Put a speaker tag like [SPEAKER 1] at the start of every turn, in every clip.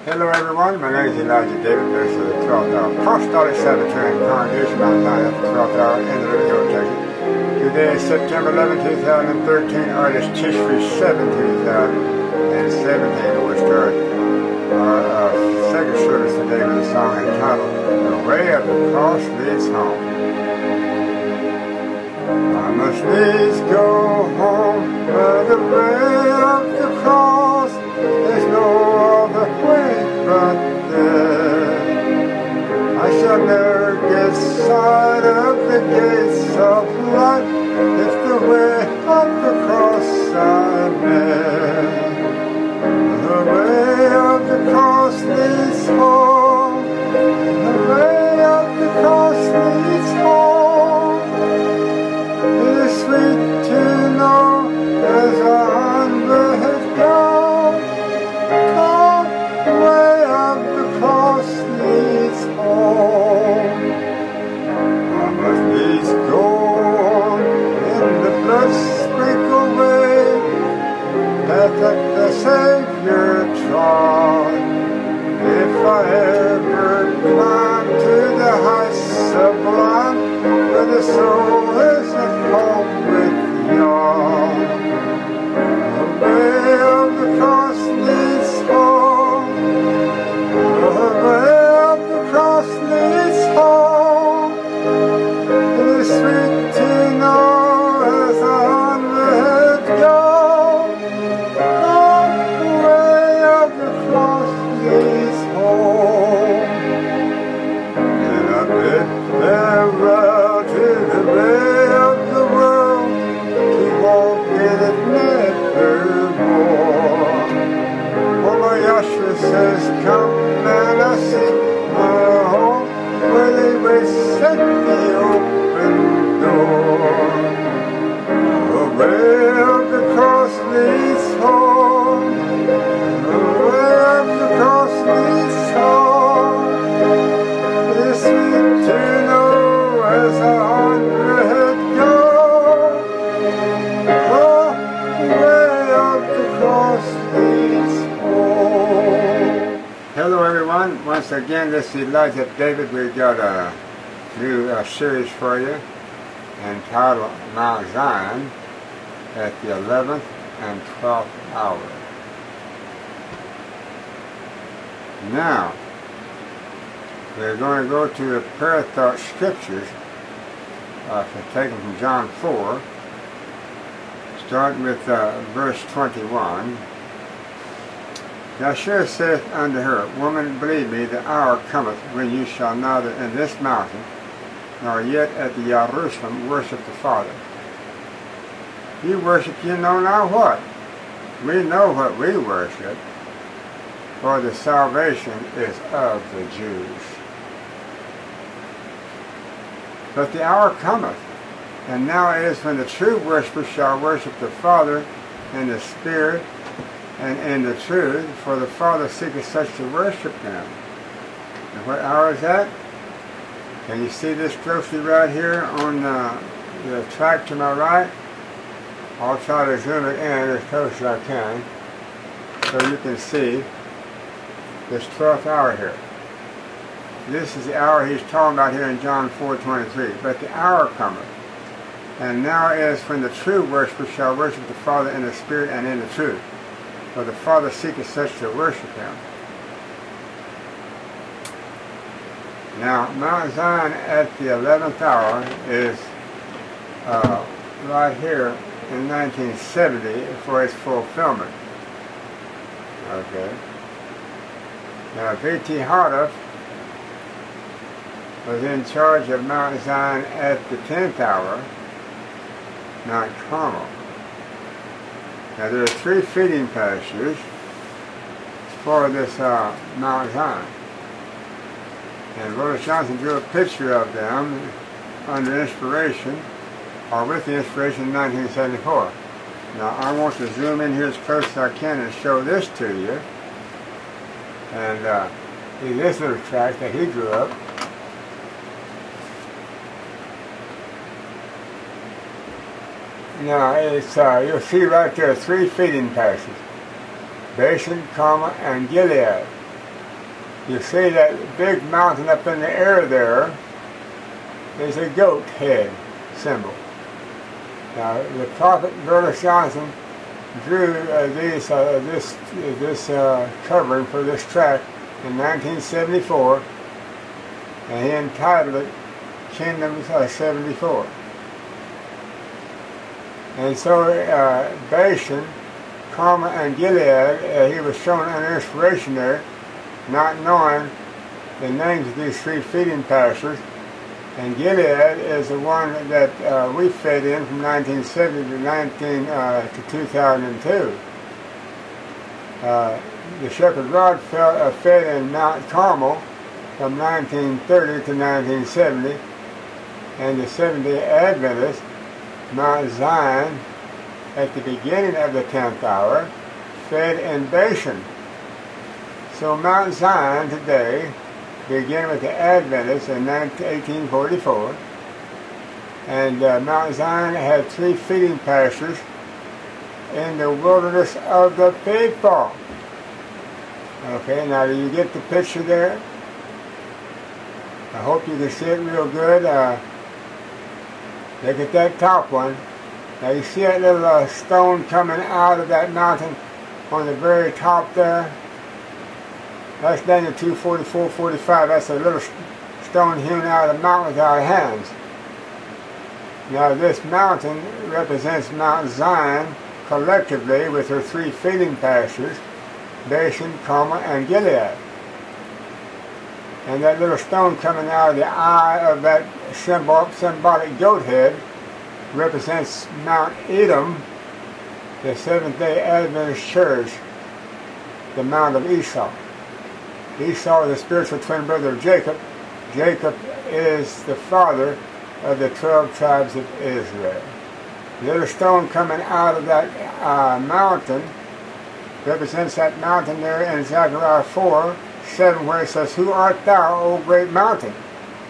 [SPEAKER 1] Hello everyone, my name is Elijah David. This is the 12th Hour Apostolic Sabbatarian Congregation on Zion at the 12th Hour in the Eleventh Hour, Texas. Today is September 11, 2013, or it is Tishri 7, 2017. We start our second service today with a song entitled The Way of the Cross Leads Home. I must needs go home by the way of the cross. There's no other way but there. I shall never get sight of the gates of light if the way of the cross I bear. The way of the cross leads home. The way of the cross leads home. It is sweet to know as I onward go. The way of the cross leads home. I must needs go on in the blood-sprinkled way that the Savior trod. If I ever climb to the heights sublime, where the soul is at home with God, the way of the cross leads home. The way of the cross leads home. It is sweet to know as I onward go. The way of the cross leads home. And I bid farewell to the way of the world, to walk in it nevermore. For my Yahshua says, come and I seek my home, where they waits at the open door. The way of the cross leads home. The way of the cross leads home. It is sweet to know as I onward go. The way of the cross leads home. Hello everyone, once again this is Elijah David. We've got a new series for you entitled Mount Zion at the 11th and 12th hour. Now, we're going to go to the prayer thought scriptures taken from John 4, starting with verse 21. Yahshua saith unto her, Woman, believe me, the hour cometh when you shall neither in this mountain nor yet at the Jerusalem worship the Father. You worship you know not what. We know what we worship, for the salvation is of the Jews. But the hour cometh, and now is when the true worshippers shall worship the Father in the Spirit and in the truth, for the Father seeketh such to worship him. And what hour is that? Can you see this closely right here on the track to my right? I'll try to zoom it in as close as I can so you can see this 12th hour here. This is the hour he's talking about here in John 4:23. But the hour cometh, and now is when the true worshippers shall worship the Father in the Spirit and in the truth, for the Father seeketh such to worship him. Now, Mount Zion at the 11th hour is right here in 1970 for its fulfillment. Okay. Now, V.T. Hardif was in charge of Mount Zion at the 10th hour, Mount Carmel. Now, there are 3 feeding pastures for this Mount Zion. And Brother Johnson drew a picture of them under inspiration, or with the inspiration in 1974. Now I want to zoom in here as close as I can and show this to you. And see this little tract that he drew up. Now it's you'll see right there 3 feeding pastures: Bashan, Carmel, and Gilead. You see that big mountain up in the air there is a goat head symbol. Now, the prophet Burles Johnson drew this covering for this track in 1974, and he entitled it Kingdoms 74. And so Bashan, Carmel, and Gilead, he was shown an inspiration there, not knowing the names of these three feeding pastures. And Gilead is the one that we fed in from 1970 to 2002. The shepherd rod fed in Mount Carmel from 1930 to 1970, and the Seventh-day Adventist, Mount Zion, at the beginning of the 10th hour, fed in Bashan. So Mount Zion today, beginning with the Adventists in 1844, and Mount Zion had three feeding pastures in the wilderness of the people. Okay, now do you get the picture there? I hope you can see it real good. Look at that top one. Now you see that little stone coming out of that mountain on the very top there? That's Daniel 2:44-45. That's a little stone hewn out of the mountain with our hands. Now this mountain represents Mount Zion collectively with her three feeding pastures, Bashan, Carmel, and Gilead. And that little stone coming out of the eye of that symbolic goat head represents Mount Edom, the Seventh-day Adventist Church, the Mount of Esau. Esau is the spiritual twin brother of Jacob. Jacob is the father of the 12 tribes of Israel. The little stone coming out of that mountain represents that mountain there in Zechariah 4:7, where it says, "Who art thou, O great mountain?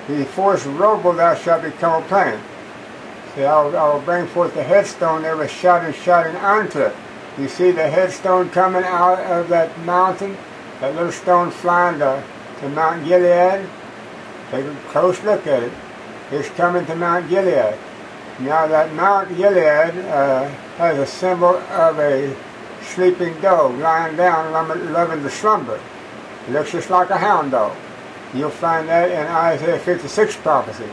[SPEAKER 1] Before Zerubbabel thou shalt become a plain." See, I will bring forth the headstone there with shouting unto it. You see the headstone coming out of that mountain? That little stone flying to Mount Gilead? Take a close look at it. It's coming to Mount Gilead. Now that Mount Gilead has a symbol of a sleeping dog lying down, loving to slumber. It looks just like a hound dog. You'll find that in Isaiah 56 prophecy,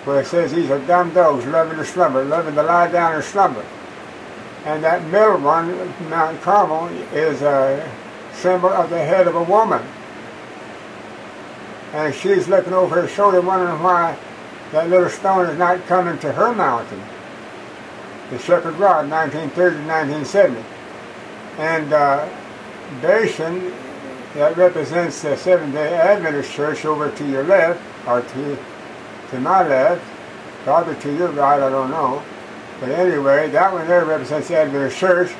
[SPEAKER 1] where it says these are dumb dogs, loving to slumber, loving to lie down and slumber. And that middle one, Mount Carmel, is a symbol of the head of a woman. And she's looking over her shoulder wondering why that little stone is not coming to her mountain. The shepherd rod, 1930 to 1970. And Bashan, that represents the Seventh-day Adventist Church over to your left, or to my left, probably to your right, I don't know. But anyway, that one there represents the Adventist Church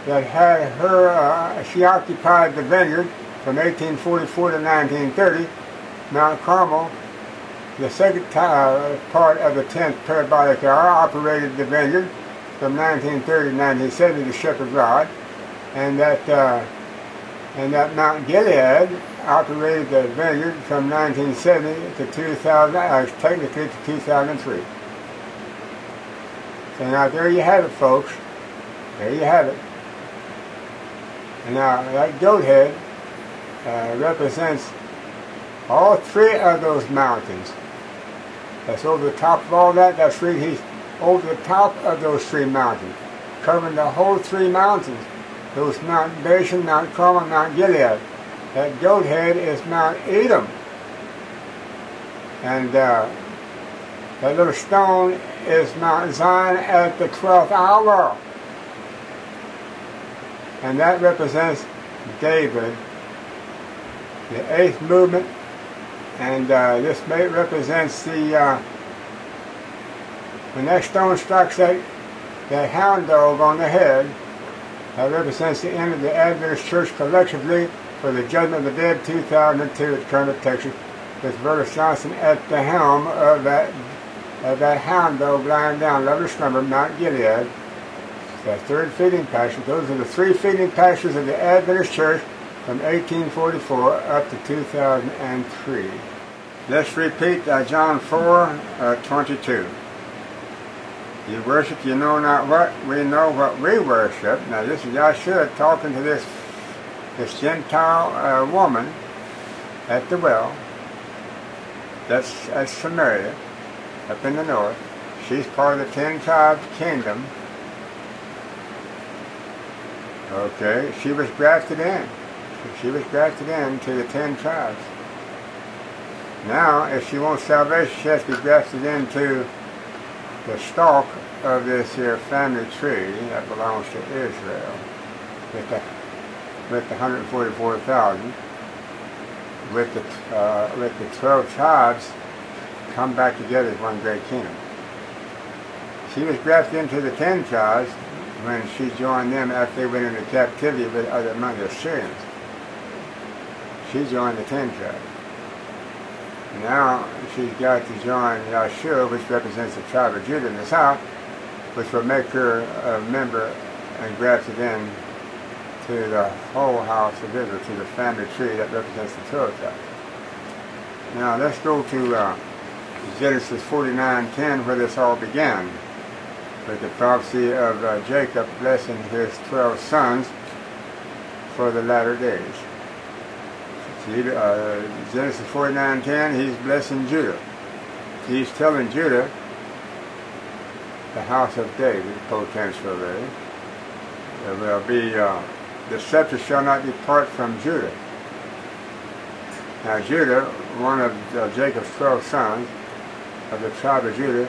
[SPEAKER 1] that had her, she occupied the vineyard from 1844 to 1930. Mount Carmel, the second part of the 10th parabolic hour, operated the vineyard from 1930 to 1970, the shepherd rod. And that Mount Gilead operated the vineyard from 1970 to 2000, technically to 2003. So now there you have it, folks. There you have it. And now that goat head represents all three of those mountains. That's over the top of all that. That's really, he's over the top of those three mountains, covering the whole three mountains. Those Mount Bashan, Mount Carmel, Mount Gilead. That goat head is Mount Edom. And that little stone is Mount Zion at the 12th hour. And that represents David, the 8th movement. And this represents the, when that stone strikes that hound dog on the head, that represents the end of the Adventist Church collectively for the Judgment of the Dead 2002 at Kermit, Texas, with Burles Johnson at the helm of that hound dog lying down, lovely slumber, Mount Gilead. The third feeding pasture. Those are the three feeding pastures of the Adventist Church from 1844 up to 2003. Let's repeat John 4:22. You worship, you know not what, we know what we worship. Now this is Yahshua talking to this Gentile woman at the well. That's Samaria, up in the north. She's part of the 10 tribes kingdom. Okay, she was grafted in. She was grafted in to the 10 tribes. Now, if she wants salvation, she has to be grafted into the stalk of this here family tree that belongs to Israel, with the 144,000, with the 12 tribes come back together as one great kingdom. She was grafted into the 10 tribes when she joined them after they went into captivity with among the Assyrians. She joined the 10 tribes. Now she's got to join Yahshua, which represents the tribe of Judah in the south, which will make her a member and grafted in to the whole house of Israel, to the family tree that represents the 12 tribes. Now let's go to Genesis 49:10, where this all began, with the prophecy of Jacob blessing his 12 sons for the latter days. Genesis 49:10, he's blessing Judah. He's telling Judah, the house of David, potentially, there will be, the scepter shall not depart from Judah. Now Judah, one of Jacob's 12 sons of the tribe of Judah,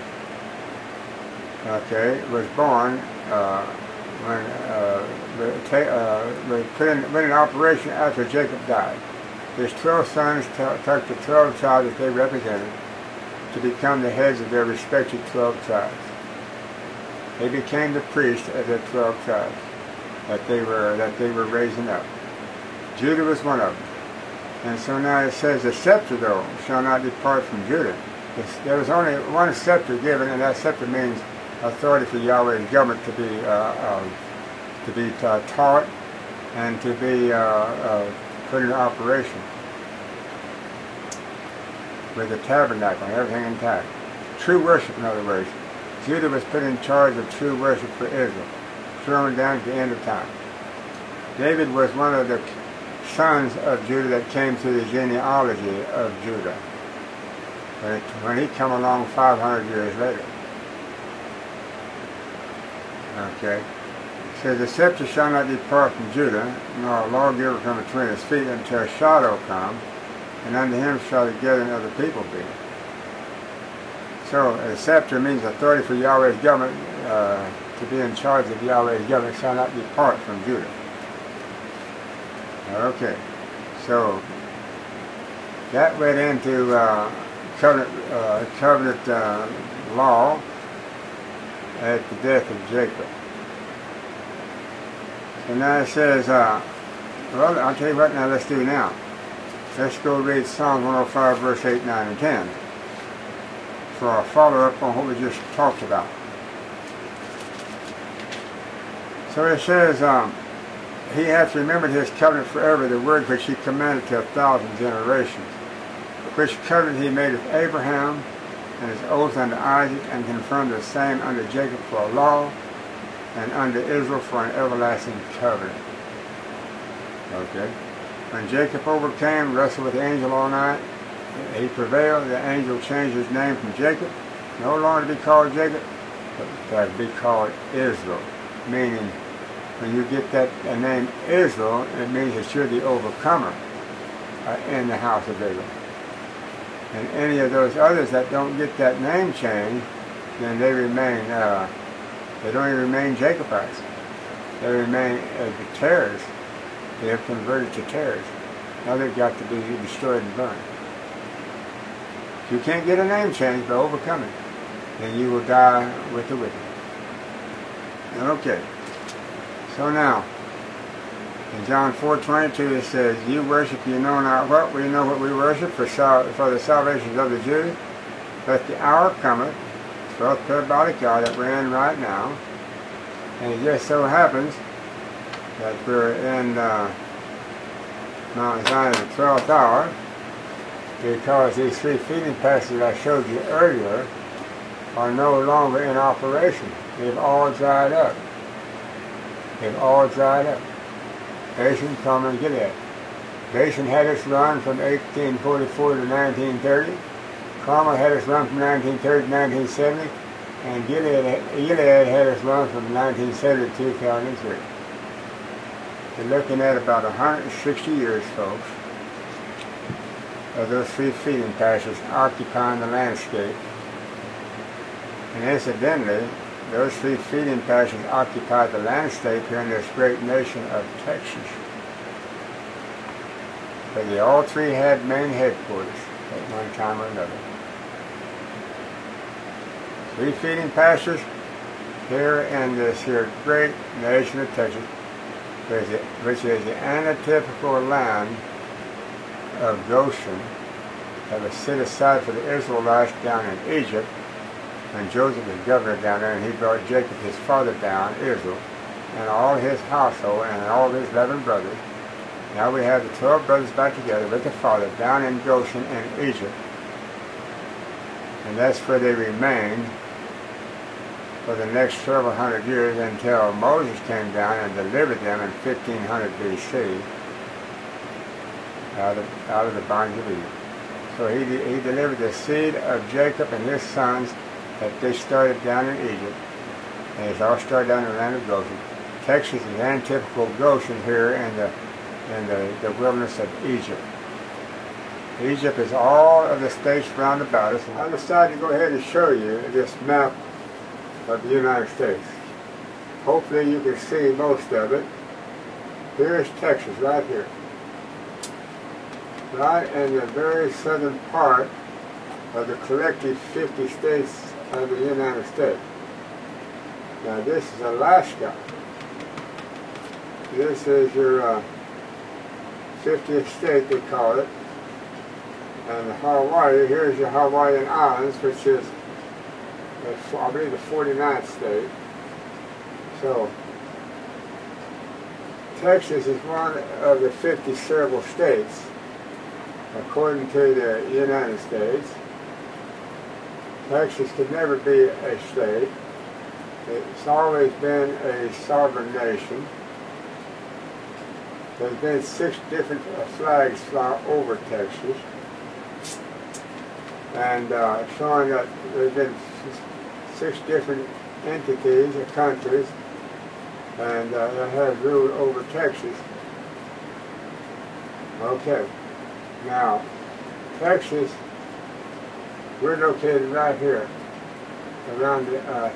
[SPEAKER 1] okay, was born went in operation after Jacob died. His 12 sons took the 12 tribes that they represented to become the heads of their respective 12 tribes. They became the priests of the 12 tribes that they were raising up. Judah was one of them. And so now it says, the scepter, though, shall not depart from Judah. There was only one scepter given, and that scepter means authority for Yahweh's government to be taught and to be put into operation, with the tabernacle and everything intact. True worship, in other words. Judah was put in charge of true worship for Israel, thrown down to the end of time. David was one of the sons of Judah that came through the genealogy of Judah, when he come along 500 years later. Okay. It says, the scepter shall not depart from Judah, nor a lawgiver from between his feet, until a shadow come, and unto him shall the gathering of the people be. So, a scepter means authority for Yahweh's government, to be in charge of Yahweh's government shall not depart from Judah. Okay. So, that went into covenant law at the death of Jacob. So now it says, well, I'll tell you what now let's do now. Let's go read Psalm 105, verse 8, 9, and 10 for a follow-up on what we just talked about. So it says, he hath remembered his covenant forever, the word which he commanded to 1,000 generations, which covenant he made with Abraham, and his oath unto Isaac, and confirmed the same unto Jacob for a law, and unto Israel for an everlasting covenant. Okay. When Jacob overcame, wrestled with the angel all night, he prevailed. The angel changed his name from Jacob, no longer to be called Jacob, but to be called Israel. Meaning, when you get that name Israel, it means that you're the overcomer in the house of Israel. And any of those others that don't get that name change, then they remain, they don't even remain Jacobites. They remain the tares. They have converted to tares. Now they've got to be destroyed and burned. If you can't get a name change by overcoming, then you will die with the wicked. Okay. So now, in John 4:22 it says, you worship, you know not what, we know what we worship, for the salvation of the Jews. But the hour cometh, both parabolic hour that we're in right now, and it just so happens that we're in Mount Zion in the 12th hour, because these 3 feeding passages I showed you earlier are no longer in operation. They've all dried up. They've all dried up. Bashan, Carmel, and Gilead. Bashan had its run from 1844 to 1930. Carmel had its run from 1930 to 1970. And Gilead had its run from 1970 to 2003. You're looking at about 160 years, folks, of those 3 feeding passages occupying the landscape. And incidentally, those 3 feeding passages occupied the landscape here in this great nation of Texas. But they all 3 had main headquarters at one time or another. 3 feeding passages here in this here great nation of Texas, which is the anatypical land of Goshen that was set aside for the Israelites down in Egypt when Joseph was governor down there, and he brought Jacob, his father, down, Israel, and all his household and all his 11 brothers. Now we have the 12 brothers back together with the father down in Goshen in Egypt. And that's where they remained for the next several hundred years until Moses came down and delivered them in 1500 BC out of the bonds of Egypt. So he delivered the seed of Jacob and his sons that they started down in Egypt. And it's all started down in the land of Goshen. Texas is antitypical Goshen here in the wilderness of Egypt. Egypt is all of the states round about us. I decided to go ahead and show you this map of the United States. Hopefully you can see most of it. Here's Texas right here. Right in the very southern part of the collective 50 states of the United States. Now this is Alaska. This is your 50th state, they call it. And Hawaii, here's your Hawaiian Islands, which is, I believe, the 49th state. So, Texas is one of the 50 several states, according to the United States. Texas could never be a state. It's always been a sovereign nation. There's been 6 different flags fly over Texas, and showing that there's been 6 different entities or countries and that have ruled over Texas. Okay, now Texas, we're located right here around the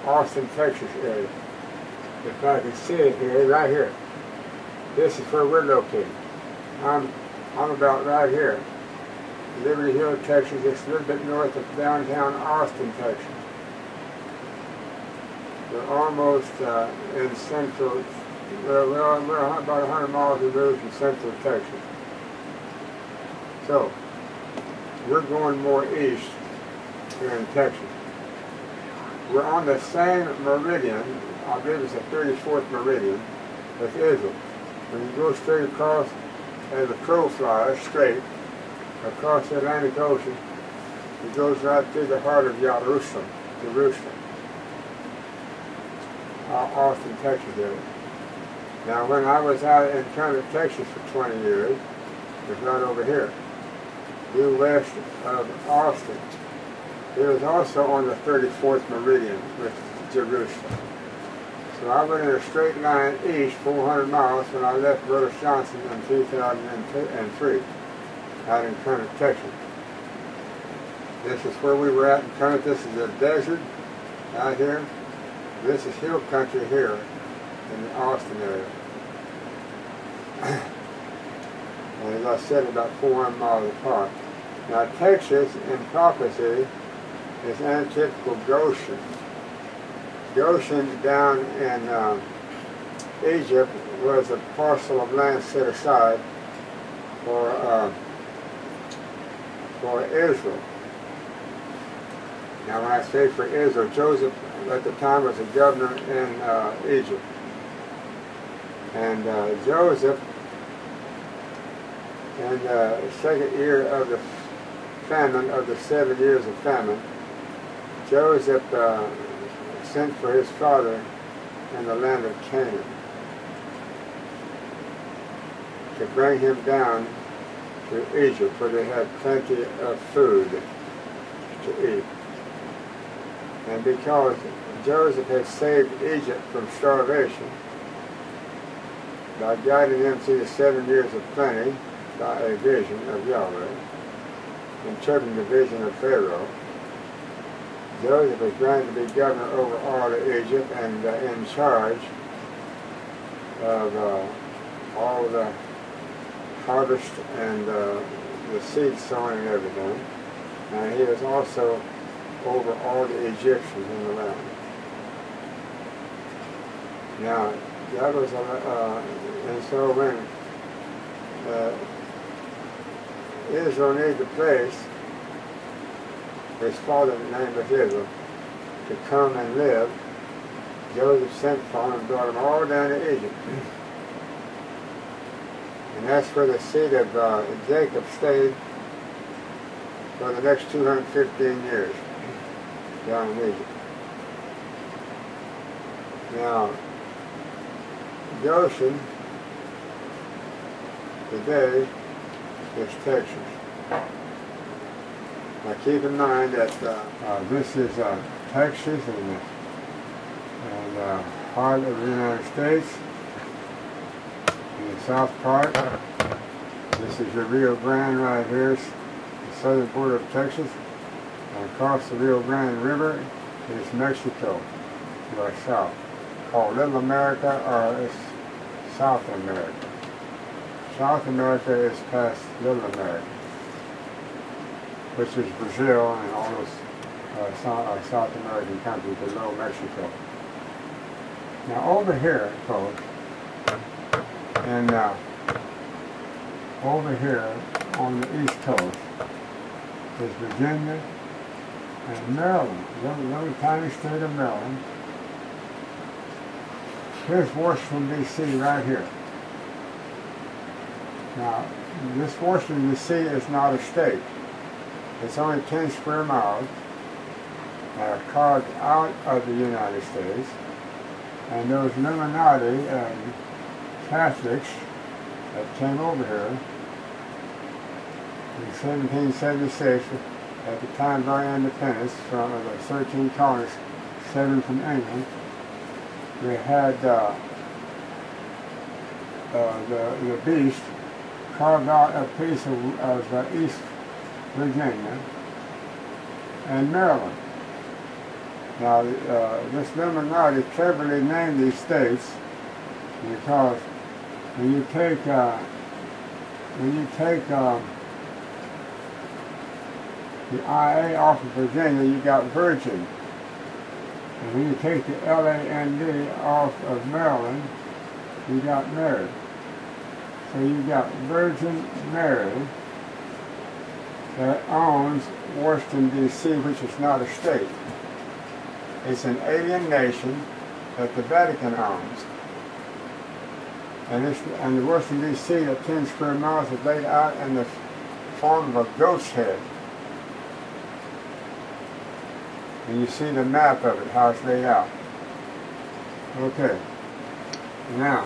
[SPEAKER 1] Austin, Texas area. If I can see it here, right here. This is where we're located. I'm about right here. Liberty Hill, Texas. It's a little bit north of downtown Austin, Texas. We're almost in central, we're about 100 miles removed from central Texas. So, we're going more east here in Texas. We're on the same meridian, I believe it's the 34th meridian, with Israel. When you go straight across, as a crow flies, straight, across the Atlantic Ocean, it goes right through the heart of Jerusalem. Austin, Texas area. Now when I was out in Kermit, Texas for 20 years, it was right over here, due west of Austin. It was also on the 34th meridian with Jerusalem. So I went in a straight line east 400 miles when I left Brother Johnson in 2003 out in Kermit, Texas. This is where we were at in Kermit. This is the desert out here. This is hill country here in the Austin area. And as I said, about 400 miles apart. Now Texas in prophecy is antitypical Goshen. Goshen down in Egypt was a parcel of land set aside for Israel. Now when I say for Israel, Joseph at the time was a governor in Egypt. And Joseph in the second year of the famine, of the 7 years of famine, Joseph sent for his father in the land of Canaan to bring him down to Egypt, where they had plenty of food to eat. And because Joseph had saved Egypt from starvation by guiding them through the 7 years of plenty by a vision of Yahweh, interpreting the vision of Pharaoh, Joseph was granted to be governor over all of Egypt and in charge of all the harvest and the seed sowing and everything. And he was also over all the Egyptians in the land. Now, that was and so when Israel needed a place, his father, the name was Israel, to come and live, Joseph sent for him and brought them all down to Egypt. And that's where the seed of Jacob stayed for the next 215 years, down in Egypt. Now, Goshen today is Texas. Now keep in mind that this is Texas and heart of the United States, in the south part. This is the Rio Grande right here, the southern border of Texas. And across the Rio Grande River is Mexico, to our south, called Little America or South America. South America is past Little America, which is Brazil and all those South American countries below Mexico. Now over here, folks, and over here on the East Coast is Virginia and Maryland, little tiny state of Maryland. Here's Washington, D.C. right here. Now, this Washington, D.C. is not a state. It's only 10 square miles, carved out of the United States. And those Illuminati Catholics that came over here in 1776, at the time of our independence, from the 13 colonies, 7 from England, we had the beast carved out a piece of East Virginia and Maryland. Now, this Illuminati cleverly named these states because when you take the IA off of Virginia, you got Virgin. And when you take the LAND off of Maryland, you got Mary. So you got Virgin Mary that owns Washington, D.C., which is not a state. It's an alien nation that the Vatican owns. And the Washington, D.C. at 10 square miles is laid out in the form of a goat's head. And you see the map of it, how it's laid out. Okay. Now,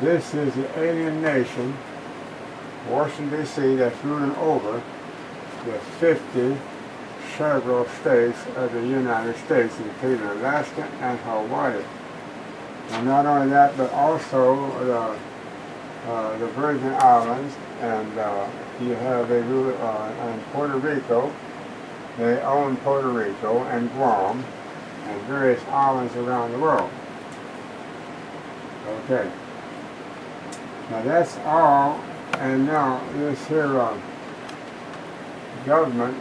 [SPEAKER 1] this is the alien nation, Washington, D.C., that's ruling over the 50 several states of the United States, including Alaska and Hawaii. And not only that, but also the Virgin Islands, and you have a rule in Puerto Rico. They own Puerto Rico and Guam and various islands around the world. Okay. Now that's all, and now this here government,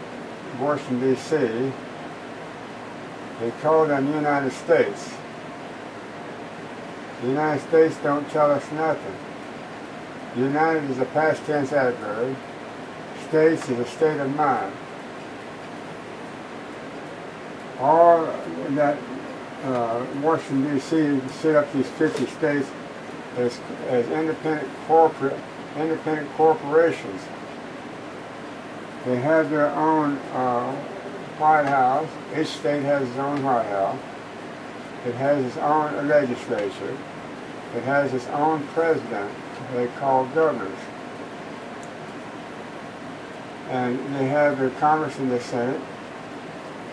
[SPEAKER 1] Washington, D.C., they call them United States. The United States don't tell us nothing. United is a past tense adverb. States is a state of mind. All that Washington, D.C. set up these 50 states as independent corporate independent corporations. They have their own White House. Each state has its own White House. It has its own legislature. It has its own president, they call governors. And they have their Congress and the Senate.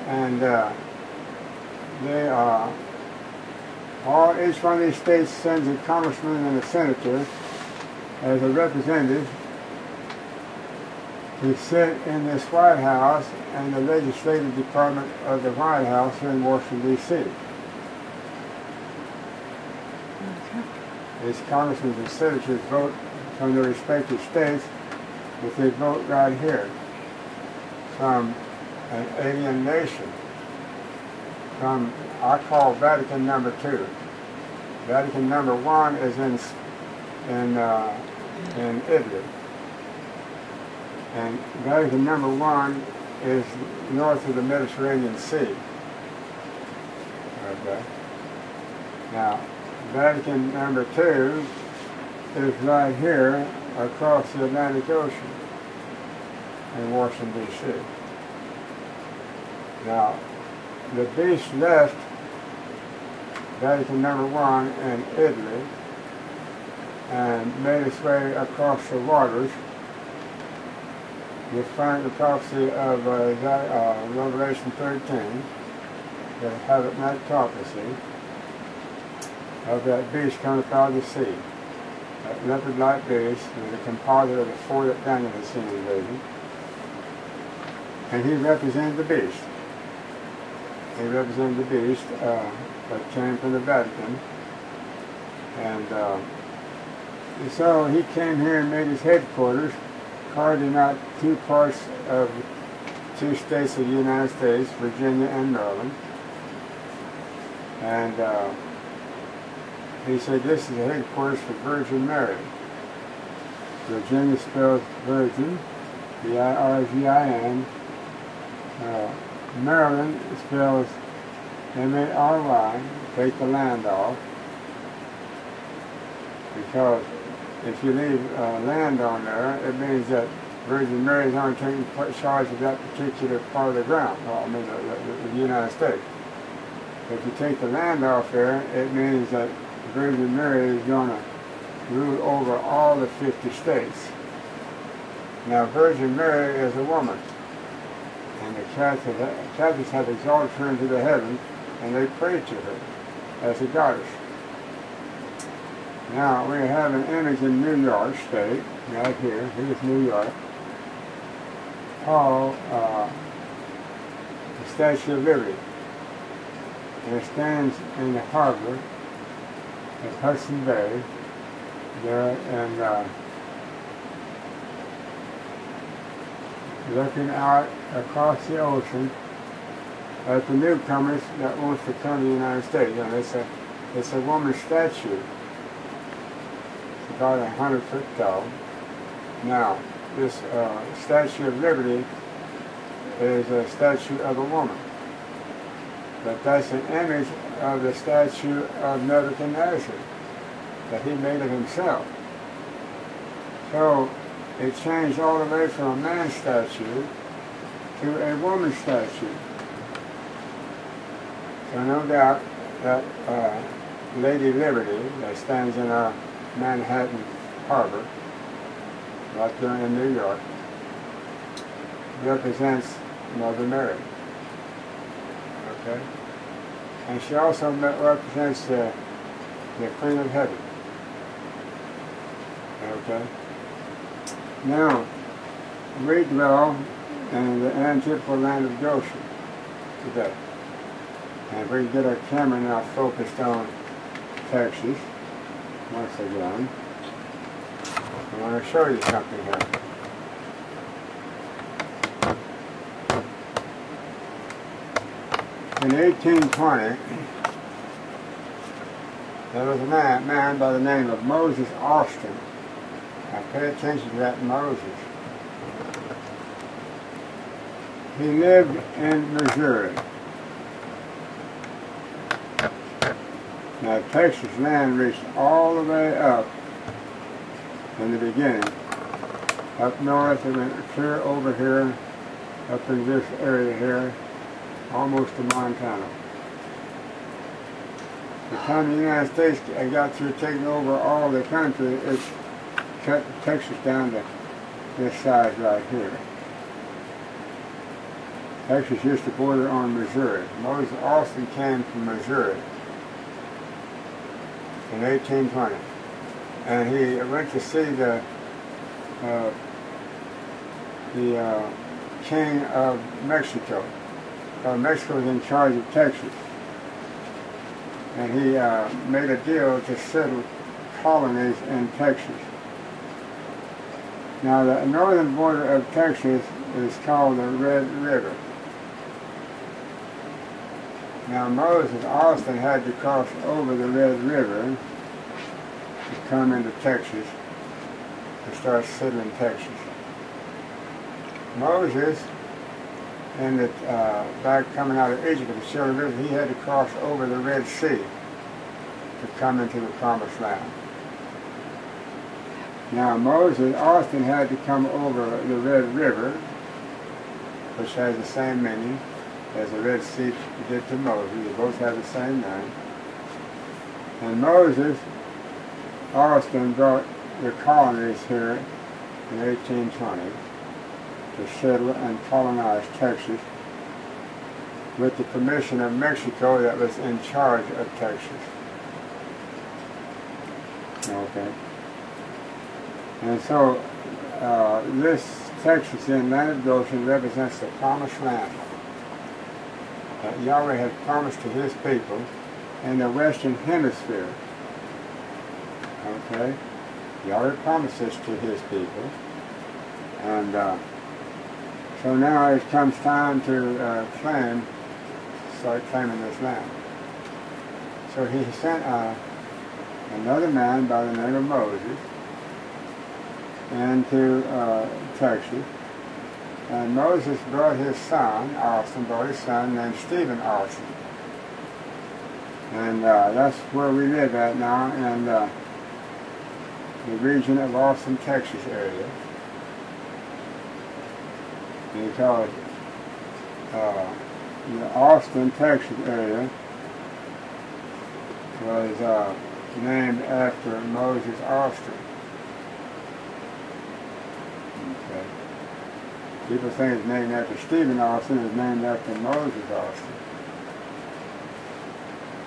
[SPEAKER 1] And they are, each one of these states sends a congressman and a senator as a representative to sit in this White House and the legislative department of the White House here in Washington, D.C. These congressmen and senators vote from their respective states, but they vote right here from an alien nation, from, I call Vatican number 2. Vatican number 1 is in Italy. And Vatican number 1 is north of the Mediterranean Sea. Okay. Now, Vatican number 2 is right here across the Atlantic Ocean in Washington, D.C. Now, the beast left Vatican number 1 in Italy and made its way across the waters. You find the prophecy of Revelation 13, the Habakkuk prophecy, of that beast coming up out of the sea. That leopard-like beast is a composite of the 4 that Daniel had seen in the vision. And he represented the beast. He represented the beast that came from the Vatican. And so he came here and made his headquarters, carving out 2 parts of 2 states of the United States, Virginia and Maryland. And he said this is the headquarters for Virgin Mary. Virginia spells Virgin, V-I-R-G-I-N. Maryland spells M-A-R-Y, take the land off. Because if you leave land on there, it means that Virgin Mary is only taking charge of that particular part of the ground, the United States. If you take the land off there, it means that Virgin Mary is going to rule over all the 50 states. Now, Virgin Mary is a woman, and the Catholics have exalted her into the heaven, and they pray to her as a goddess. Now, we have an image in New York State, right here. Here's New York, called the Statue of Liberty. And it stands in the harbor at Hudson Bay, there, and looking out across the ocean at the newcomers that wants to come to the United States. And it's a woman's statue. It's about 100 foot tall. Now, this Statue of Liberty is a statue of a woman. But that's an image of the statue of Nebuchadnezzar that he made of himself. So it changed all the way from a man's statue to a woman's statue. So no doubt that Lady Liberty that stands in our Manhattan harbor, right there in New York, represents Mother Mary. Okay? And she also represents the Queen of Heaven. Okay? Now, we dwell in the antipodal land of Goshen today. And if we can get our camera now focused on Texas, once again, I want to show you something here. In 1820, there was a man by the name of Moses Austin. Now pay attention to that Moses. He lived in Missouri. Now Texas land reached all the way up in the beginning. Up north, it went clear over here, up in this area here, almost to Montana. By the time the United States got through taking over all the country, it cut Texas down to this size right here. Texas used to border on Missouri. Moses Austin came from Missouri in 1820. And he went to see the king of Mexico. Mexico was in charge of Texas. And he made a deal to settle colonies in Texas. Now the northern border of Texas is called the Red River. Now Moses Austin had to cross over the Red River to come into Texas to start settling Texas. Moses, in the back coming out of Egypt with the children of Israel, he had to cross over the Red Sea to come into the Promised Land. Now Moses Austin had to come over the Red River, which has the same meaning as the Red Sea did to Moses. They both have the same name. And Moses Austin brought the colonies here in 1820 to settle and colonize Texas with the permission of Mexico that was in charge of Texas. Okay. And so this Texas in Atlantic Ocean represents the Promised Land that Yahweh had promised to his people in the Western Hemisphere. Okay? Yahweh promised this to his people. And so now it comes time to start claiming this land. So he sent another man by the name of Moses into Texas. And Moses brought his son, Austin, brought his son named Stephen Austin. And that's where we live at now, in the region of Austin, Texas area. Because the Austin, Texas area was named after Moses Austin. Okay. People think it's named after Stephen Austin. It's named after Moses Austin.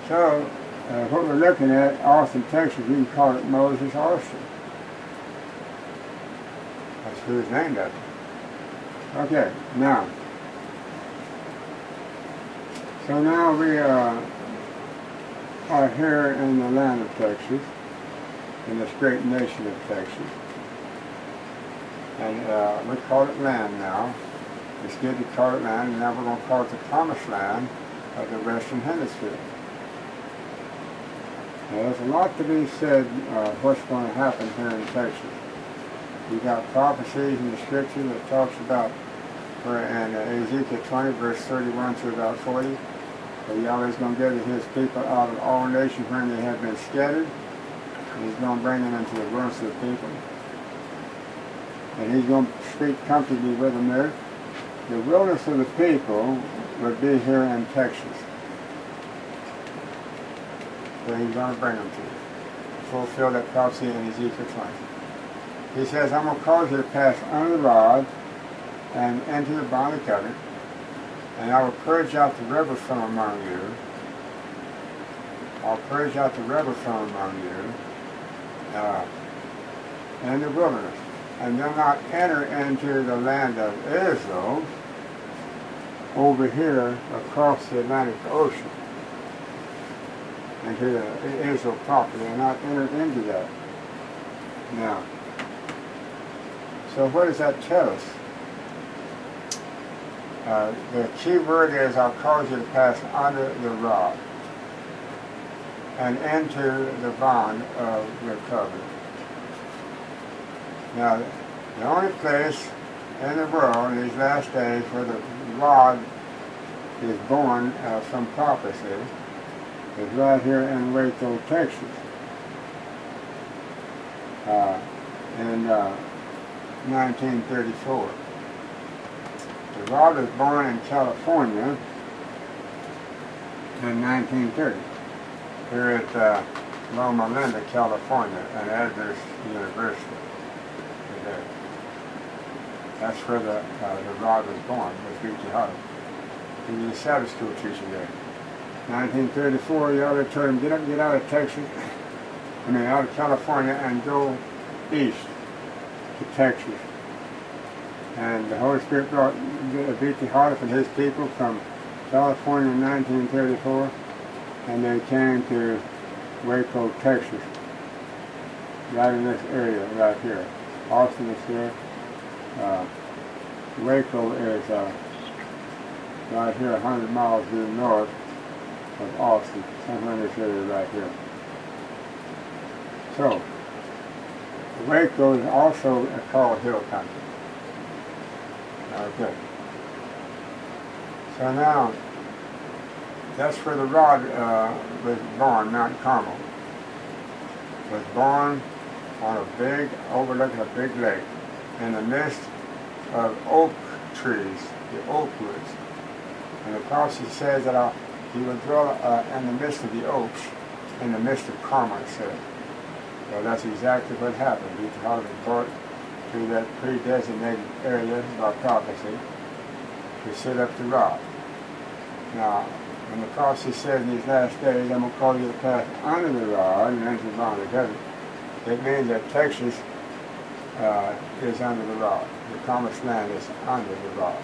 [SPEAKER 1] So, what we're looking at, Austin, Texas, we can call it Moses Austin. That's who it's named after. Okay, now. So now we are here in the land of Texas, in this great nation of Texas. And we call it land now. It's good to call it land, and now we're going to call it the Promised Land of the Western Hemisphere. Now, there's a lot to be said what's going to happen here in Texas. You've got prophecies in the Scripture that talks about, in Ezekiel 20, verse 31 to about 40, that Yahweh's going to gather his people out of all nations when they have been scattered, and he's going to bring them into the wilderness of the people. And he's going to speak comfortably with them there. The wilderness of the people would be here in Texas. So he's going to bring them to fulfill that prophecy in Ezekiel 20. He says, I'm going to cause you to pass under the rod and into the bond of covenant, and I will purge out the rebels from among you. I'll purge out the rebels from among you in the wilderness. And they'll not enter into the land of Israel over here across the Atlantic Ocean into the Israel proper. They'll not enter into that. Now, so what does that tell us? The key word is, I'll cause you to pass under the rod and into the bond of the covenant. Now, the only place in the world in these last days where the rod is born from prophecy is right here in Waco, Texas. in 1934. The rod was born in California in 1930, here at Loma Linda, California, and Adverse University today. That's where the rod was born, was Yahshua. He was a Sabbath school teacher there. 1934, Yahweh told him, get out of Texas, out of California, and go east to Texas. And the Holy Spirit brought Yahshua and his people from California in 1934, and they came to Waco, Texas, right in this area right here. Austin is here. Waco is right here, 100 miles due north of Austin, somewhere in this area right here. So, Waco is also called hill country. Okay. So now, that's where the rod was born, Mount Carmel. Was born on a big, overlooking a big lake, in the midst of oak trees, the oak woods. And the prophecy says that he will dwell in the midst of the oaks, in the midst of Carmel, it says. Well, that's exactly what happened. Yahshua was brought to that pre-designated area by prophecy to set up the rod. Now, when the prophecy says in these last days, I'm going to call you to pass under the rod and enter the bond of heaven, it means that Texas is under the rod. The promised land is under the rod.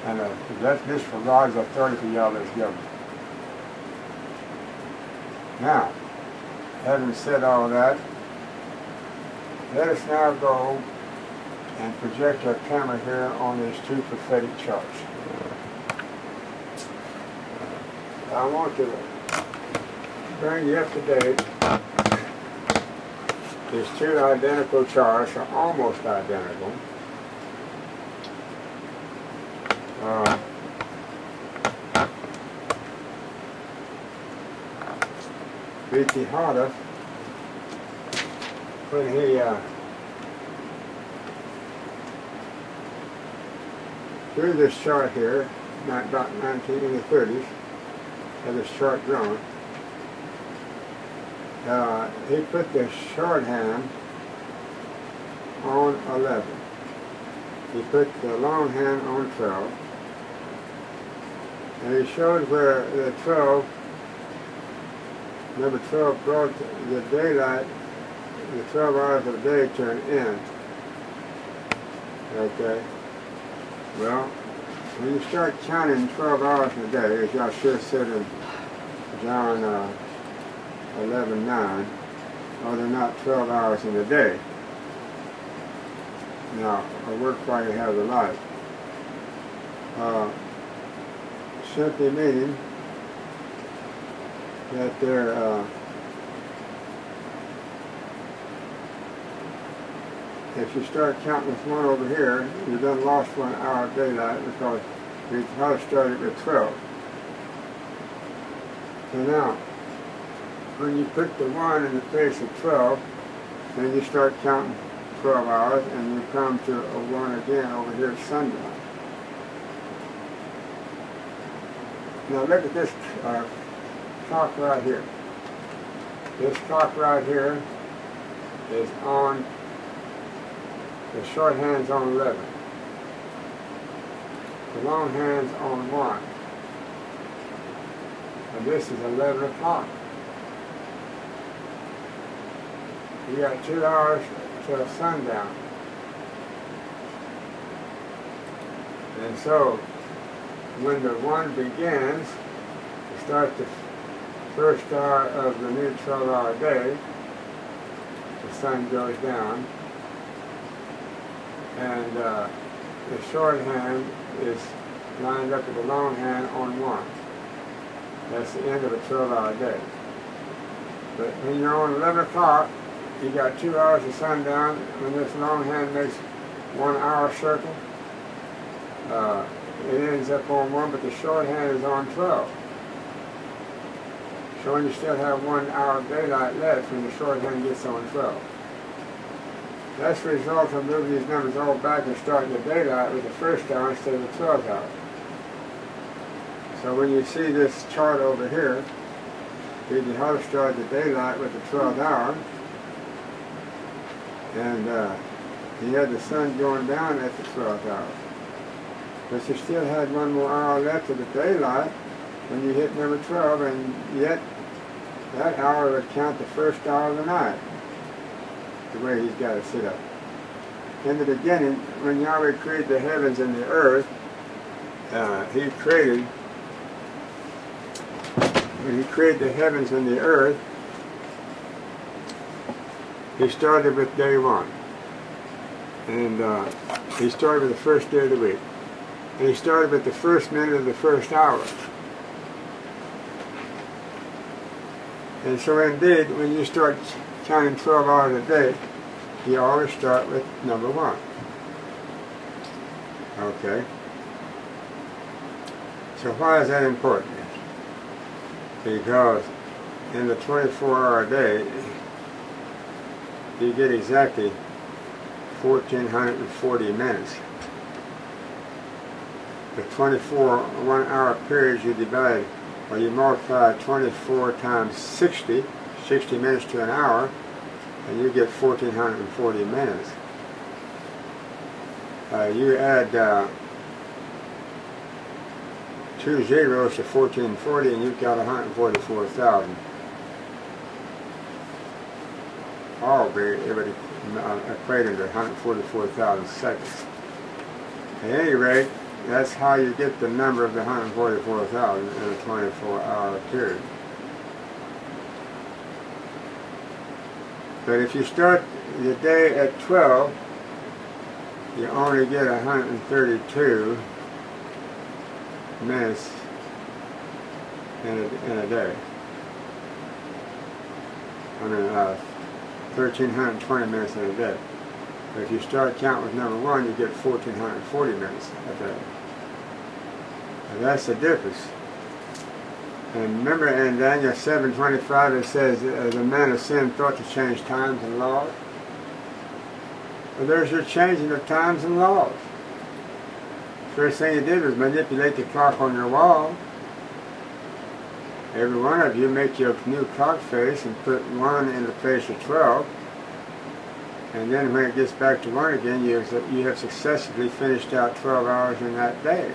[SPEAKER 1] And this for rod's authority for Yahweh's government. Now, having said all that, let us now go and project our camera here on these two prophetic charts. I want to bring you up to date. These two identical charts are almost identical. Yahshua, when he drew this chart here, about 1930s, had this chart drawn, he put the shorthand on 11. He put the long hand on 12. And he showed where the 12, number 12 brought the daylight, the 12 hours of the day to an end. Okay? Well, when you start counting 12 hours a day, as Yahshua said in John 11:9, oh, they're not 12 hours in a day. Now, I work while you have the light. Simply meaning that they're, if you start counting this one over here, you've done lost 1 hour of daylight because you started with 12. So now, when you put the 1 in the place of 12, then you start counting 12 hours and you come to a 1 again over here at sundown. Now look at this clock right here. This clock right here is on, the short hand's on 11. The long hand's on 1. And this is 11 o'clock. You got 2 hours till sundown. And so, when the 1 begins, to start the first hour of the new 12-hour day, the sun goes down, and the shorthand is lined up with the long hand on 1. That's the end of a 12-hour day. But when you're on 11 o'clock, you got 2 hours of sundown. When this long hand makes 1 hour circle, it ends up on 1, but the short hand is on 12. Showing you still have 1 hour of daylight left when the short hand gets on 12. That's the result of moving these numbers all back and starting the daylight with the first hour instead of the 12th hour. So when you see this chart over here, you have to start the daylight with the 12th hour, and you had the sun going down at the 12th hour. But you still had one more hour left of the daylight when you hit number 12, and yet that hour would count the first hour of the night, the way he's got it set up. In the beginning, when Yahweh created the heavens and the earth, He created the heavens and the earth, He started with day one. And He started with the first day of the week. And He started with the first minute of the first hour. And so indeed, when you start counting 12 hours a day, you always start with number one. Okay? So why is that important? Because in the 24-hour day, you get exactly 1,440 minutes. The 24 one-hour periods you divide, or you multiply 24 times 60 minutes to an hour, and you get 1,440 minutes. You add 2 zeros to 1,440, and you've got 144,000. All it would equate into 144,000 seconds. At any rate, that's how you get the number of the 144,000 in a 24-hour period. But if you start the day at 12, you only get 132 minutes in a day. I mean, 1,320 minutes in a day. But if you start counting with number one, you get 1,440 minutes a day. And that's the difference. And remember in Daniel 7:25 it says, the man of sin thought to change times and laws. Well, there's your changing of times and laws. First thing you did was manipulate the clock on your wall. Every one of you make your new clock face and put 1 in the place of 12. And then when it gets back to 1 again, you have successfully finished out 12 hours in that day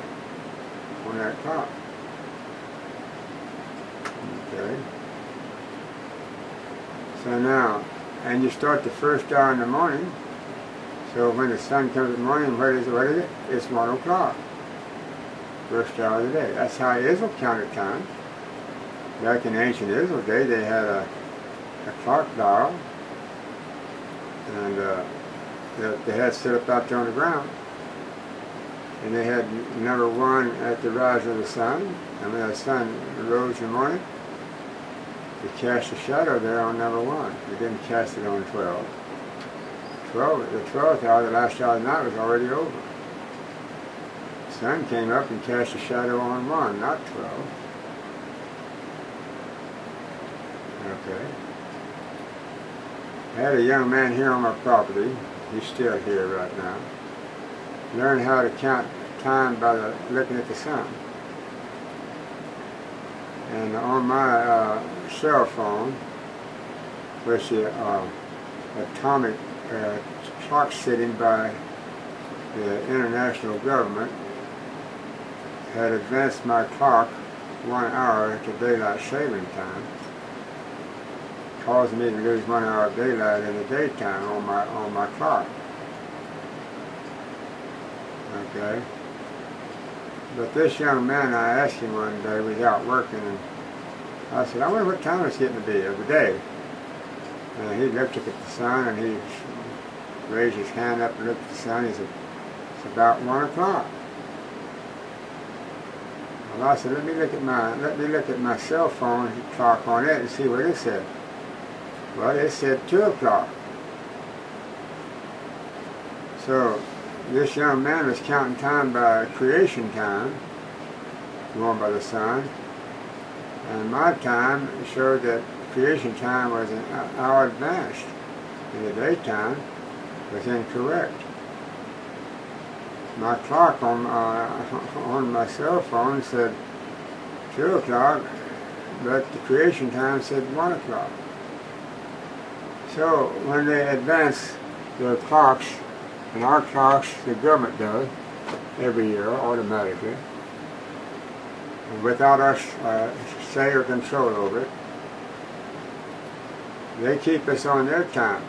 [SPEAKER 1] on that clock. Okay. So now, and you start the first hour in the morning. So when the sun comes in the morning, what is it? It's 1 o'clock. First hour of the day. That's how Israel counted time. Back in ancient Israel day, they had a clock dial, and that they had set up out there on the ground. And they had number 1 at the rise of the sun. And when the sun rose in the morning, they cast a shadow there on number 1. They didn't cast it on 12. The 12th hour, the last hour of the night, was already over. The sun came up and cast a shadow on 1, not 12. Okay. I had a young man here on my property. He's still here right now. Learn how to count time by looking at the sun. And on my cell phone, which the atomic clock setting by the international government had advanced my clock 1 hour to daylight saving time, causing me to lose 1 hour of daylight in the daytime on my clock. Okay. But this young man, I asked him one day, we was out working, and I said, I wonder what time it's getting to be of the day. And he looked up at the sun, and he raised his hand up and looked at the sun. He said, it's about 1 o'clock. Well, I said, let me look at my cell phone clock on it and see what it said. Well, it said 2 o'clock. So this young man was counting time by creation time, going by the sun, and my time showed that creation time was an hour advanced in the daytime, was incorrect. My clock on my cell phone said 2 o'clock, but the creation time said 1 o'clock. So when they advance their clocks, and our clocks, the government does, every year, automatically, without us say or control over it, they keep us on their time.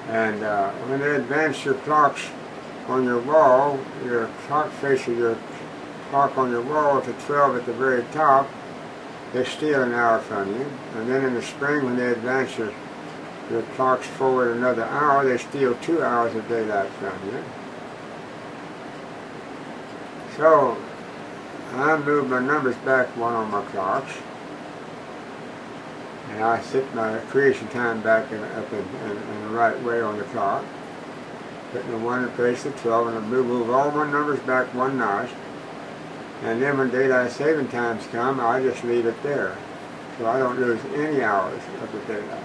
[SPEAKER 1] And when they advance your clocks on your wall, your clock face of your clock on your wall to 12 at the very top, they steal an hour from you. And then in the spring, when they advance your clocks forward another hour, they steal 2 hours of daylight from you. So I move my numbers back one on my clocks, and I set my creation time back up in the right way on the clock, putting the 1 in place of 12, and I move all my numbers back one notch. And then when daylight saving times come, I just leave it there, so I don't lose any hours of the daylight.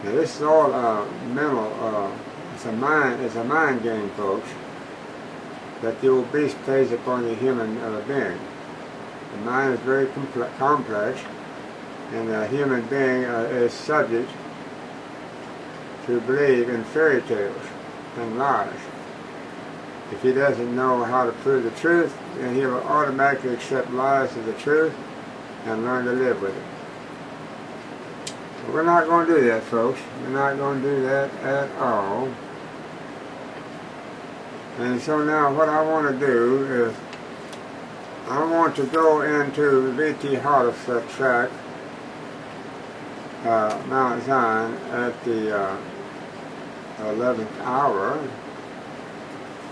[SPEAKER 1] Now this is all mental. It's a mind game, folks, that the old beast plays upon the human being. The mind is very complex, and the human being is subject to believe in fairy tales and lies. If he doesn't know how to prove the truth, then he will automatically accept lies as the truth and learn to live with it. But we're not going to do that, folks. We're not going to do that at all. And so now what I want to do is I want to go into V.T. Hollis track, Mount Zion, at the 11th hour.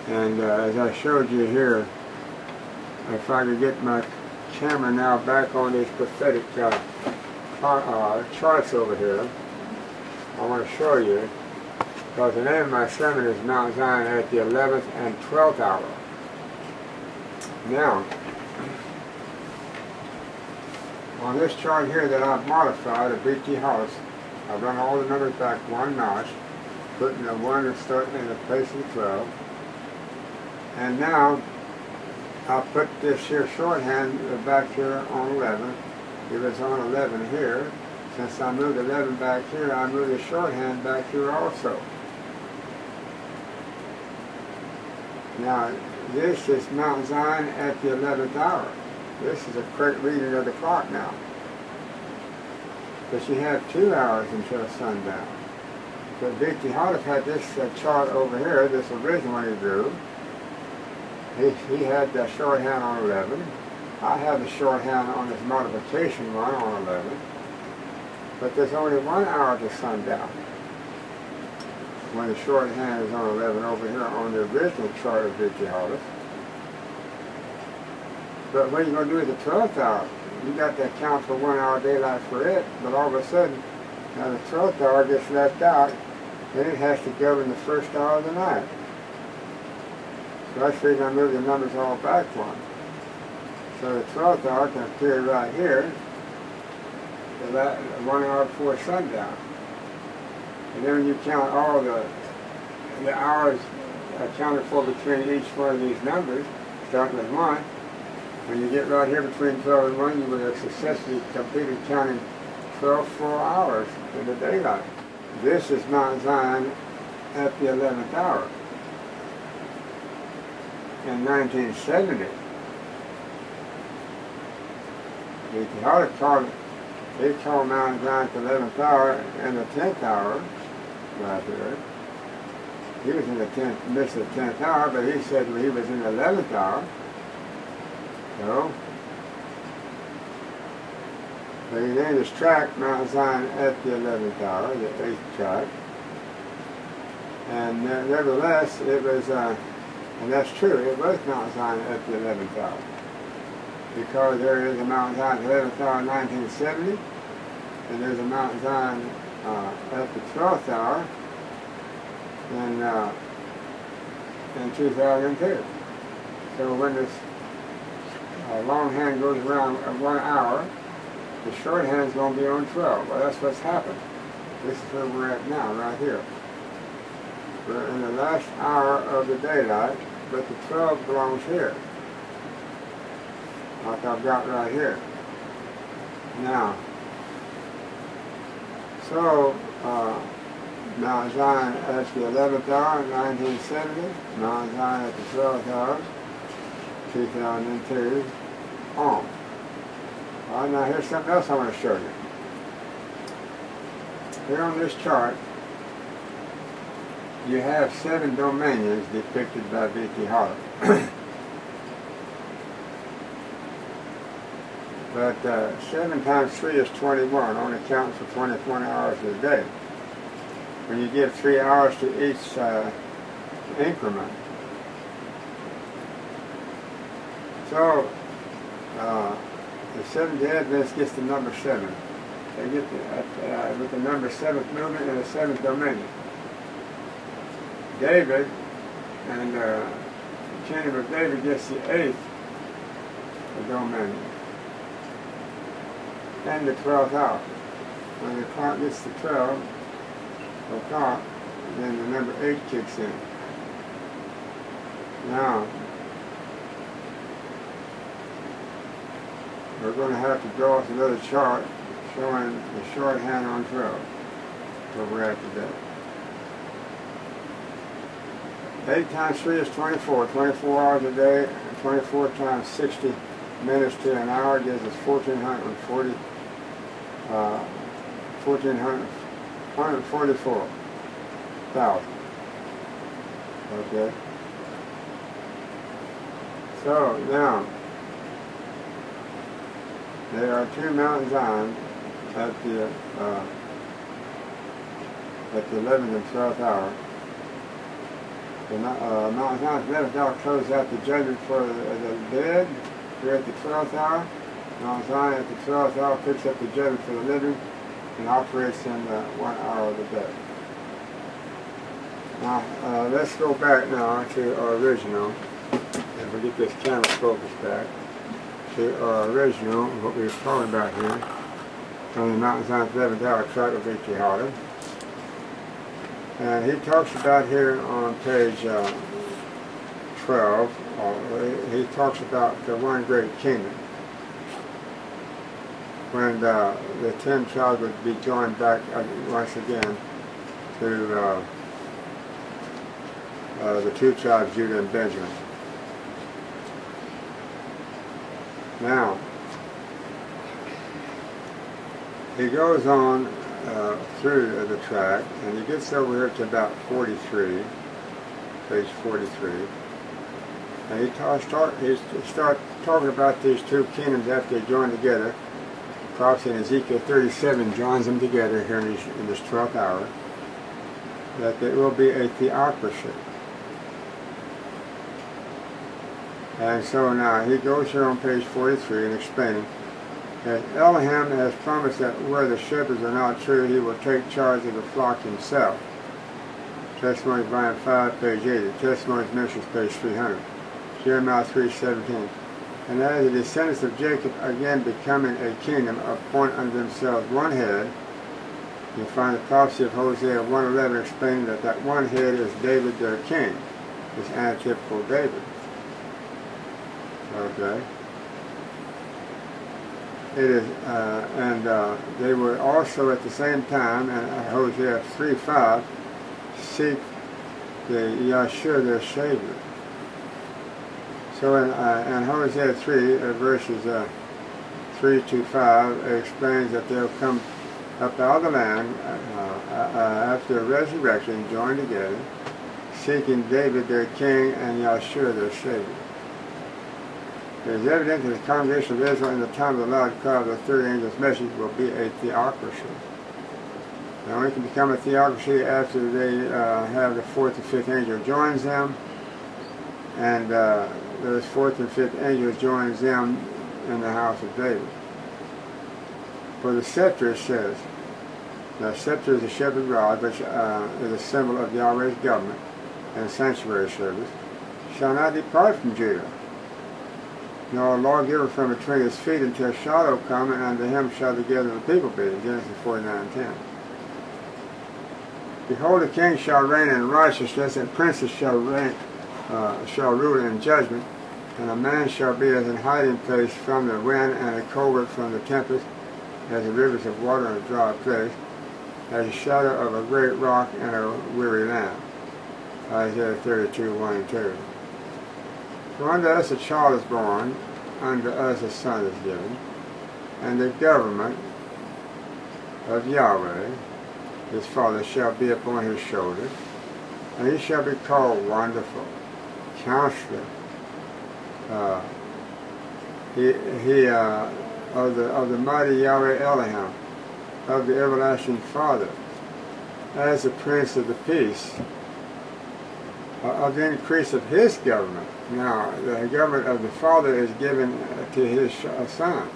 [SPEAKER 1] And as I showed you here, if I could get my camera now back on these prophetic charts over here, I want to show you, because the name of my sermon is Mount Zion at the 11th and 12th hour. Now, on this chart here that I've modified, a V.T. Hollis, I've run all the numbers back one notch, putting the 1 and starting in the place of the 12. And now I'll put this here shorthand back here on 11. It was on 11 here. Since I moved 11 back here, I moved the shorthand back here also. Now this is Mount Zion at the 11th hour. This is a correct reading of the clock now. But you have 2 hours until sundown. But V.T. Hollis had this chart over here, this original one he drew. He had the shorthand on 11. I have the shorthand on this modification one on 11. But there's only 1 hour to sundown when the shorthand is on 11 over here on the original chart of V.T. Hollis. But what you're going to do at the 12th hour, you got to account for 1 hour daylight for it, but all of a sudden, now the 12th hour gets left out, then it has to govern the first hour of the night. So that's the reason I moved the numbers all back one. So the 12th hour can appear right here, 1 hour before sundown. And then when you count all the hours accounted for between each one of these numbers, starting with 1, when you get right here between 12 and 1, you will have successfully completed counting 12 full hours in the daylight. This is Mount Zion at the 11th hour. In 1970, V.T. Hollis called Mount Zion at the 11th hour and the 10th hour right here. He was in the midst of the 10th hour, but he said he was in the 11th hour. So he named his track Mount Zion at the 11th hour, the 8th track. And nevertheless, it was, and that's true, it was Mount Zion at the 11th hour. Because there is a Mount Zion at the 11th hour in 1970, and there's a Mount Zion at the 12th hour in 2002. So when this longhand goes around 1 hour, the shorthand's going to be on 12. Well, that's what's happened. This is where we're at now, right here. We're in the last hour of the daylight, but the 12 belongs here. Like I've got right here. Now, so, Mount Zion at the 11th hour, 1970. Mount Zion at the 12th hour, 2002, on. All right, now here's something else I want to show you. Here on this chart, you have 7 dominions depicted by V.T. Holler. But 7 times 3 is 21, only counting for 24 hours a day. When you give 3 hours to each increment. So, the Seventh-day Adventist gets the number 7. They get with the number 7th movement and the 7th dominion. David and the kingdom of David gets the 8th dominion. And the 12th hour. When the clock gets to 12 o'clock, then the number 8 kicks in. Now, we're going to have to draw us another chart showing the shorthand on 12, where we're at today. 8 times 3 is 24. 24 hours a day, 24 times 60 minutes to an hour gives us 144,000. Okay. So now, there are 2 Mount Zion at the 11th and 12th hour. The Mount Zion's 11th hour closes out the judgment for the dead. Here at the 12th hour. Mount Zion at the 12th hour picks up the judgment for the living and operates in 1 hour of the day. Now, let's go back now to our original. If we get this camera focused back to our original, what we were talking about here, from the Mount Zion's 11th hour track of V.T. Holler. And he talks about here on page 12, he talks about the one great kingdom. When the 10 tribes would be joined back once again to the 2 tribes, Judah and Benjamin. Now, he goes on through the track, and he gets over here to about 43, page 43, and he starts talking about these 2 kingdoms after they join together. Prophecy in Ezekiel 37 joins them together here in this 12th hour, that there will be a theocracy. And so now he goes here on page 43 and explaining that Elohim has promised that where the shepherds are not true, he will take charge of the flock himself. Testimonies volume 5, page 80. Testimonies Ministries, page 300. Jeremiah 3:17. And as the descendants of Jacob again becoming a kingdom, appoint unto themselves one head. You find the prophecy of Hosea 1:11 explaining that that one head is David their king. It's antitypical David. Okay. It is, they were also at the same time, in Hosea 3:5, seek the Yahshua their Savior. So in Hosea 3, verses 3 to 5, it explains that they'll come up out of the land after the resurrection, joined together, seeking David their king and Yahshua their Savior. It is evident that the congregation of Israel in the time of the loud cry of the third angel's message will be a theocracy. They only can become a theocracy after they have the 4th and 5th angel joins them, and those 4th and 5th angels joins them in the house of David. For the scepter, it says, the scepter is a shepherd rod, which is a symbol of Yahweh's government and sanctuary service, shall not depart from Judah, nor a lawgiver from between his feet until Shiloh come, and unto him shall the gathering of the people be. Genesis 49:10. Behold, the king shall reign in righteousness, and princes shall rule in judgment. And a man shall be as an hiding place from the wind, and a covert from the tempest, as the rivers of water in a dry place, as a shadow of a great rock and a weary land. Isaiah 32, 1 and 2. For unto us a child is born, unto us a son is given, and the government of Yahweh, his Father, shall be upon his shoulder, and he shall be called Wonderful, Counselor, of the mighty Yahweh Elohim, of the everlasting Father, as the Prince of the Peace, of the increase of his government. Now, the government of the Father is given to his Son,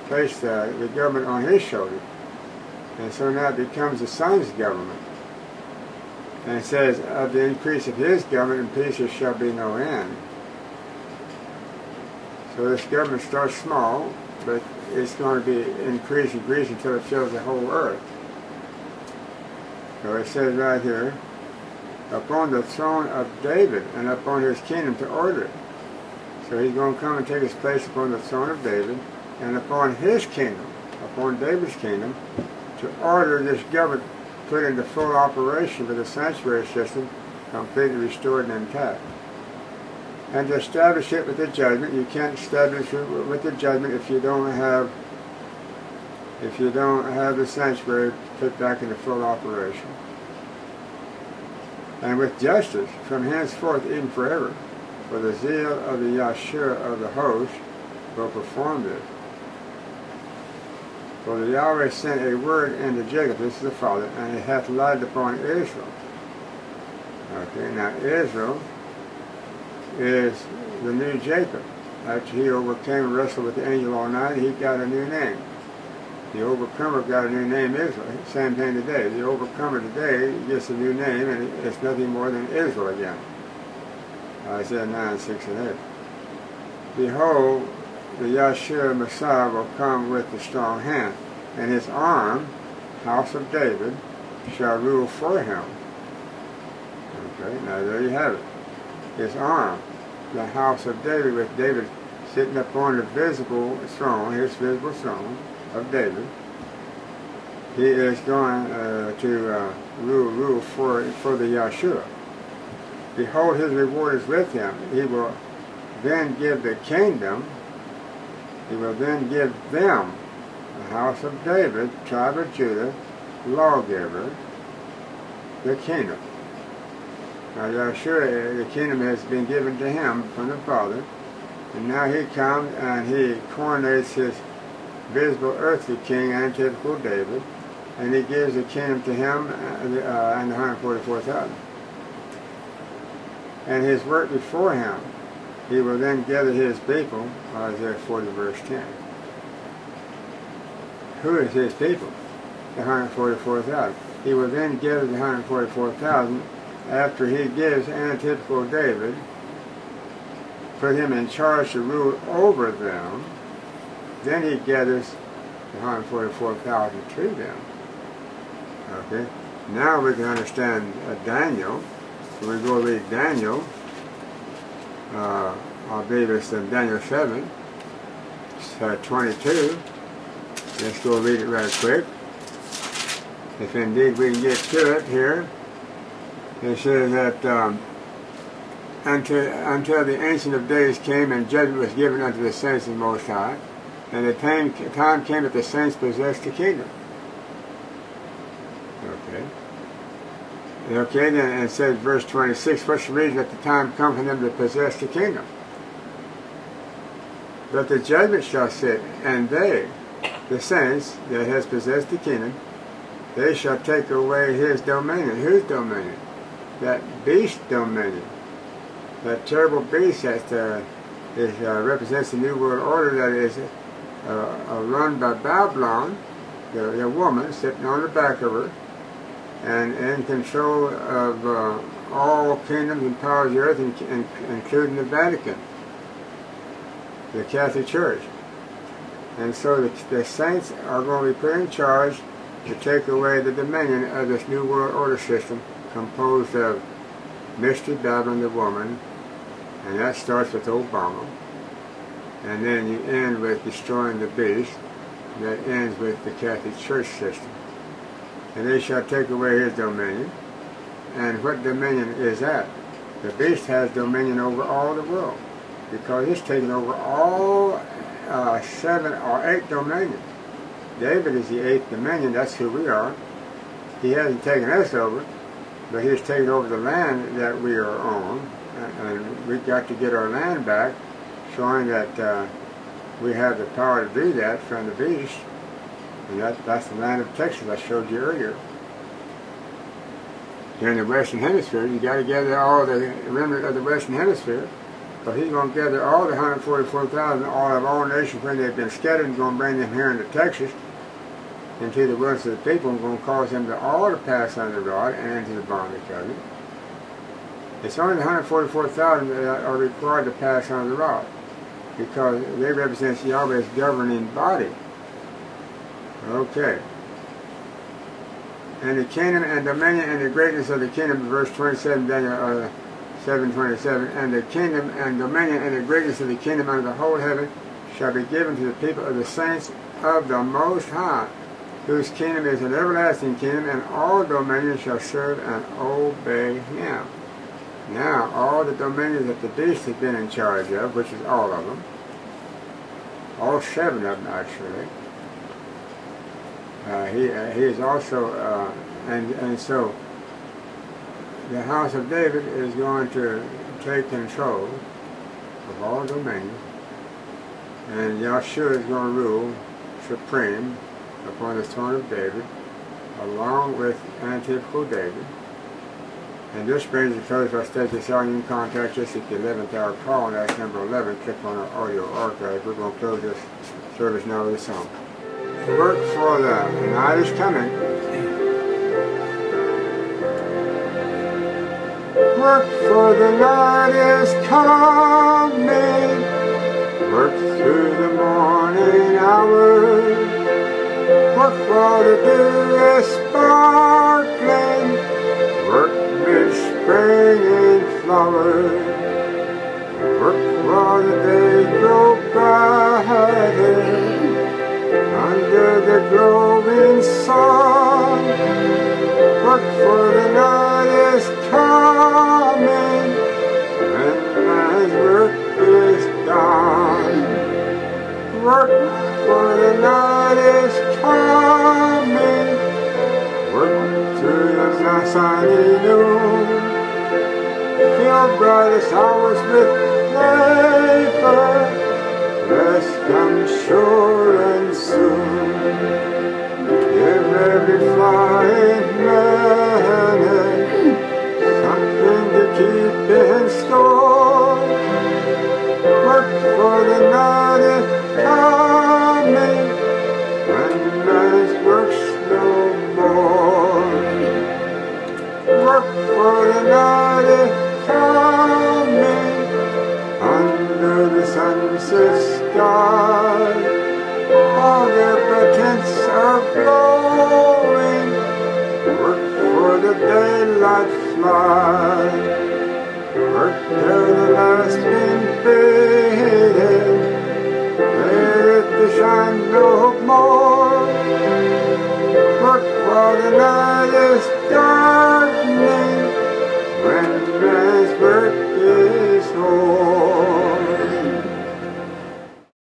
[SPEAKER 1] placed the government on his shoulder, and so now it becomes the Son's government. And it says, of the increase of his government and peace there shall be no end. So this government starts small, but it's going to be increasing until it fills the whole earth. So it says right here, upon the throne of David and upon his kingdom to order it. So he's going to come and take his place upon the throne of David and upon his kingdom, upon David's kingdom, to order this government put into full operation with the sanctuary system completely restored and intact. And to establish it with the judgment. You can't establish it with the judgment if you don't have the sanctuary put back into full operation. And with justice from henceforth even forever, for the zeal of the Yahshua of the host will perform this. For the Yahweh sent a word into Jacob, this is the Father, and it hath lighted upon Israel. Okay, now Israel is the new Jacob. After he overcame and wrestled with the angel all night, he got a new name. The overcomer got a new name, Israel. Same thing today. The overcomer today gets a new name, and it's nothing more than Israel again. Isaiah 9, 6 and 8. Behold, the Yahshua Messiah will come with the strong hand, and his arm, house of David, shall rule for him. Okay, now there you have it. His arm, the house of David, with David sitting upon the visible throne, his visible throne of David. He is going to rule for the Yahshua. Behold, his reward is with him. He will then give the kingdom. He will then give them the house of David, tribe of Judah, lawgiver, the kingdom. Now Yahshua, the kingdom has been given to him from the Father, and now he comes and he coronates his visible earthly king, antithetical David, and he gives the kingdom to him and the 144,000. And his work before him, he will then gather his people, Isaiah 40 verse 10. Who is his people? The 144,000. He will then gather the 144,000 after he gives antithetical David, put him in charge to rule over them. Then he gathers the 144,000 to them. Okay? Now we can understand Daniel. When we go read Daniel, I believe it's in Daniel 7, 22. Let's go read it right quick. If indeed we can get to it here. It says that until the Ancient of Days came and judgment was given unto the saints of the Most High, and the time came that the saints possessed the kingdom. Okay. Okay, then it says, verse 26, what's the reason that the time come for them to possess the kingdom? But the judgment shall sit, and they, the saints that has possessed the kingdom, they shall take away his dominion. Whose dominion? That beast dominion. That terrible beast that represents the New World Order that is run by Babylon, the woman sitting on the back of her, and in control of all kingdoms and powers of the earth, including the Vatican, the Catholic Church. And so the saints are going to be put in charge to take away the dominion of this new world order system composed of Mystery Babylon the woman, and that starts with Obama, and then you end with destroying the beast, and that ends with the Catholic Church system. And they shall take away his dominion. And what dominion is that? The beast has dominion over all the world, because he's taken over all 7 or 8 dominions. David is the 8th dominion, that's who we are. He hasn't taken us over, but he's taken over the land that we are on, and we've got to get our land back, showing that we have the power to do that from the beast, and that's the land of Texas I showed you earlier. Here in the Western Hemisphere, you got to gather all the remnant of the Western Hemisphere, but he's going to gather all the 144,000, all of all nations when they've been scattered, and going to bring them here into Texas, into the wilderness of the people, and going to cause them to all to pass under the rod and into the bond of the covenant. It's only the 144,000 that are required to pass under the rod, because they represent Yahweh's governing body. Okay. And the kingdom and dominion and the greatness of the kingdom, verse 27, Daniel 7:27, and the kingdom and dominion and the greatness of the kingdom under the whole heaven shall be given to the people of the saints of the Most High, whose kingdom is an everlasting kingdom, and all dominions shall serve and obey him. Now, all the dominions that the beast has been in charge of, which is all of them, all 7 of them actually, he is also, and so the house of David is going to take control of all dominions, and Yahshua is going to rule supreme upon the throne of David, along with antitypical David. And this brings us to close. If I state this out, you can contact us at the 11th Hour call, and that's number 11. Click on our audio archive. We're going to close this service now with a song. Work for the night is coming. Work for the night is coming. Work through the morning hours. Work while the dew is sparkling. Work mid-spring in flowers. Work while the day grows brighter. Under the glowing sun, work for the night is coming, when man's work is done. Work for the night is coming, work through the sunny noon. Fill brightest hours with labor, rest comes sure and soon. Give every flying minute something to keep in store. Work for the night is coming, when man's work's no more. Work for the night is coming, under the sunset sky. All their pretence are glowing. Work for the daylight fly. Work till the last wind faded. Let it to shine no more. Work while the night is dark.